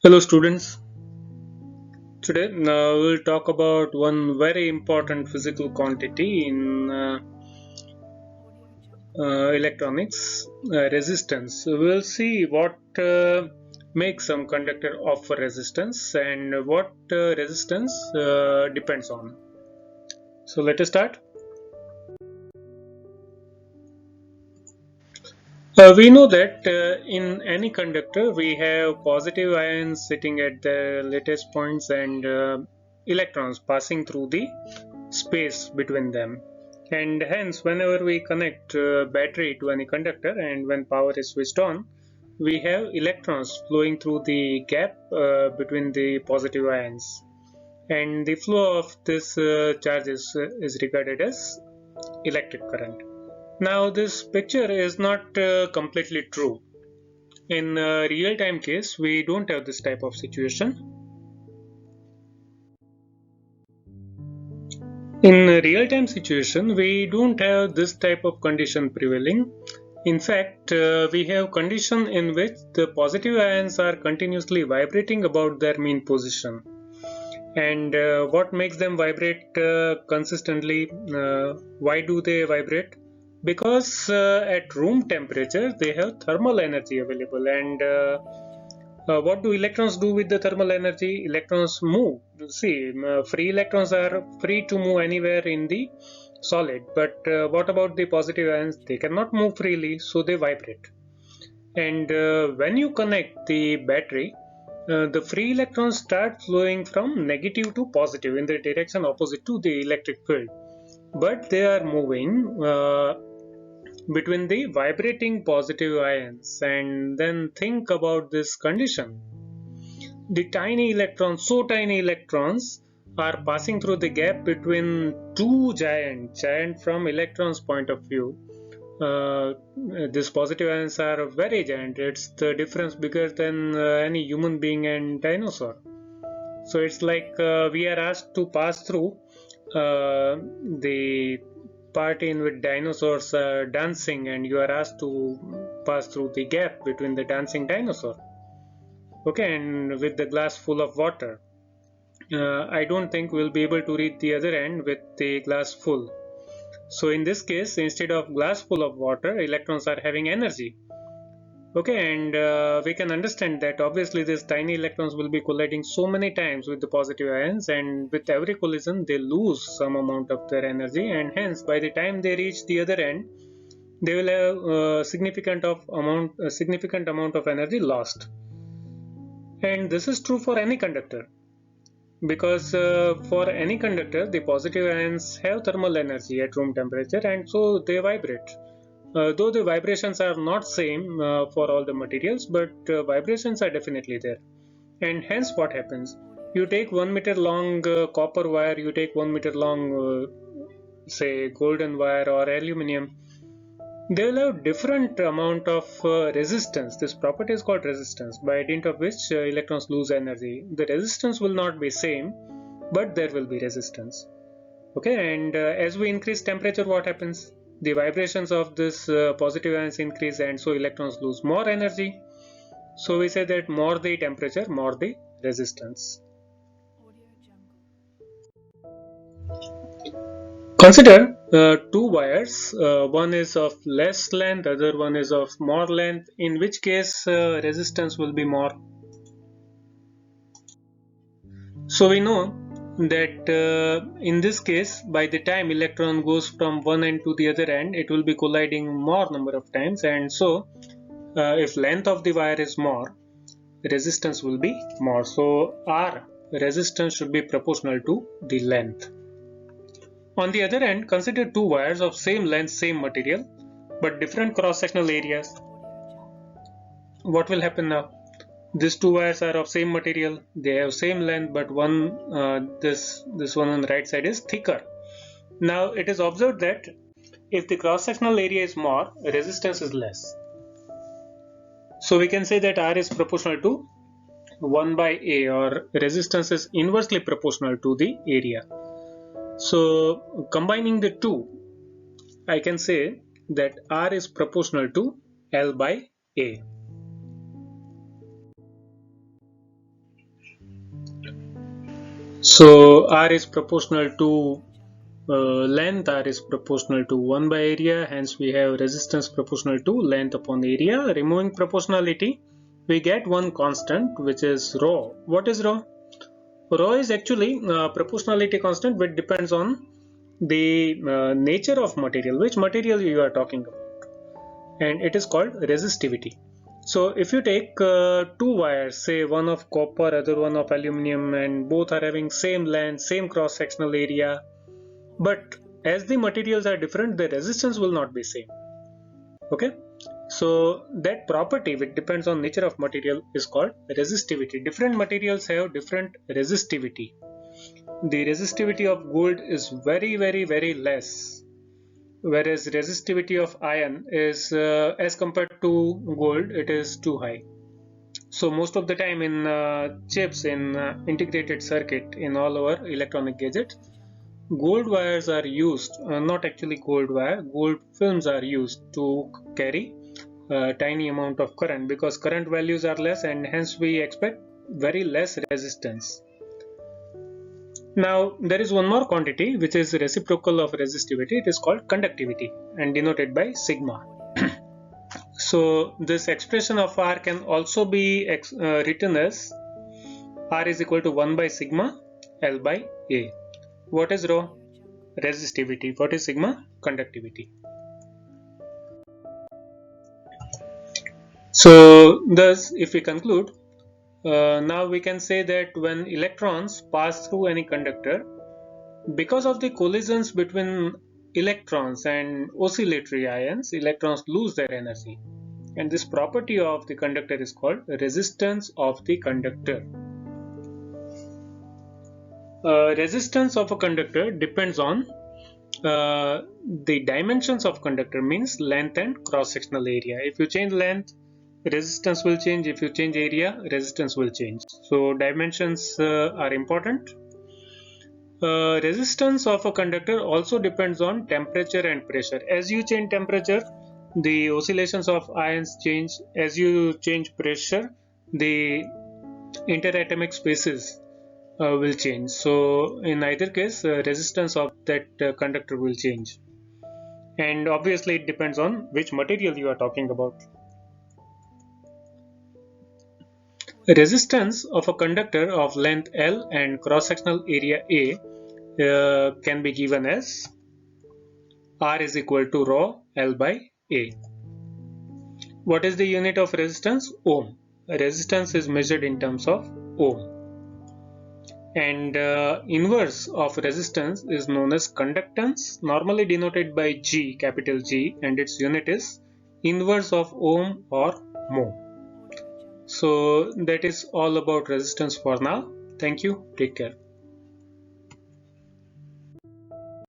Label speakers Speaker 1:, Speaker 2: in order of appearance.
Speaker 1: Hello students, today we'll talk about one very important physical quantity in electronics, resistance. So we'll see what makes some conductor offer resistance and what resistance depends on. So let us start. We know that in any conductor we have positive ions sitting at the lattice points and electrons passing through the space between them, and hence whenever we connect battery to any conductor and when power is switched on, we have electrons flowing through the gap between the positive ions, and the flow of this charge is regarded as electric current. Now this picture is not completely true. In real time case we don't have this type of situation. We don't have this type of condition prevailing. In fact, we have condition in which the positive ions are continuously vibrating about their mean position. And what makes them vibrate consistently? Why do they vibrate? Because at room temperature they have thermal energy available, and what do electrons do with the thermal energy? Electrons move. See, free electrons are free to move anywhere in the solid, but what about the positive ions? They cannot move freely, so they vibrate. And when you connect the battery, the free electrons start flowing from negative to positive in the direction opposite to the electric field, but they are moving between the vibrating positive ions. And then think about this condition. The tiny electrons, so tiny electrons, are passing through the gap between two giant from electrons point of view. These positive ions are very giant. It's the difference bigger than any human being and dinosaur. So it's like we are asked to pass through the part in which dinosaurs are dancing, and you are asked to pass through the gap between the dancing dinosaur. Okay, and with the glass full of water. I don't think we'll be able to reach the other end with the glass full. So in this case, instead of glass full of water, electrons are having energy. Okay, and we can understand that obviously these tiny electrons will be colliding so many times with the positive ions, and with every collision they lose some amount of their energy, and hence by the time they reach the other end, they will have a significant amount of energy lost. And this is true for any conductor, because for any conductor the positive ions have thermal energy at room temperature, and so they vibrate. Though the vibrations are not same for all the materials, but vibrations are definitely there. And hence what happens, you take 1 meter long copper wire, you take 1 meter long say golden wire or aluminum, they will have different amount of resistance. This property is called resistance, by dint of which electrons lose energy. The resistance will not be same, but there will be resistance. Okay, and as we increase temperature, what happens? The vibrations of this positive ions increase, and so electrons lose more energy. So we say that more the temperature, more the resistance. Consider two wires. One is of less length, other one is of more length. In which case resistance will be more. So we know that in this case, by the time electron goes from one end to the other end, it will be colliding more number of times, and so if length of the wire is more, resistance will be more. So R resistance should be proportional to the length. On the other end, consider two wires of same length, same material, but different cross-sectional areas. What will happen now? These two wires are of same material, they have same length, but this one on the right side is thicker. Now it is observed that if the cross-sectional area is more, resistance is less. So we can say that R is proportional to 1 by A, or resistance is inversely proportional to the area. So combining the two, I can say that R is proportional to L by A. So R is proportional to length, R is proportional to 1 by area, hence we have resistance proportional to length upon area. Removing proportionality, we get one constant which is rho. What is rho? Rho is actually proportionality constant which depends on the nature of material, which material you are talking about, and it is called resistivity. So if you take two wires, say one of copper, other one of aluminum, and both are having same length, same cross sectional area, but as the materials are different, the resistance will not be same. Okay, so that property which depends on nature of material is called resistivity. Different materials have different resistivity. The resistivity of gold is very less, whereas resistivity of iron is as compared to gold, it is too high. So most of the time in chips, in integrated circuit, in all our electronic gadgets, gold wires are used, not actually gold wire, gold films are used to carry a tiny amount of current, because current values are less and hence we expect very less resistance. Now there is one more quantity which is reciprocal of resistivity. It is called conductivity and denoted by sigma. So this expression of R can also be written as R is equal to 1 by sigma L by A. What is rho? Resistivity. What is sigma? Conductivity. So thus, if we conclude, now we can say that when electrons pass through any conductor, because of the collisions between electrons and oscillatory ions, electrons lose their energy. And this property of the conductor is called resistance of the conductor. Resistance of a conductor depends on the dimensions of conductor, means length and cross-sectional area. If you change length, resistance will change. If you change area, resistance will change. So dimensions are important. Resistance of a conductor also depends on temperature and pressure. As you change temperature, the oscillations of ions change. As you change pressure, the interatomic spaces will change. So in either case, resistance of that conductor will change. And obviously it depends on which material you are talking about. Resistance of a conductor of length L and cross-sectional area A can be given as R is equal to rho L by A. What is the unit of resistance? Ohm. Resistance is measured in terms of ohm. And inverse of resistance is known as conductance, normally denoted by G, capital G, and its unit is inverse of ohm or mho. So that is all about resistance for now. Thank you. Take care.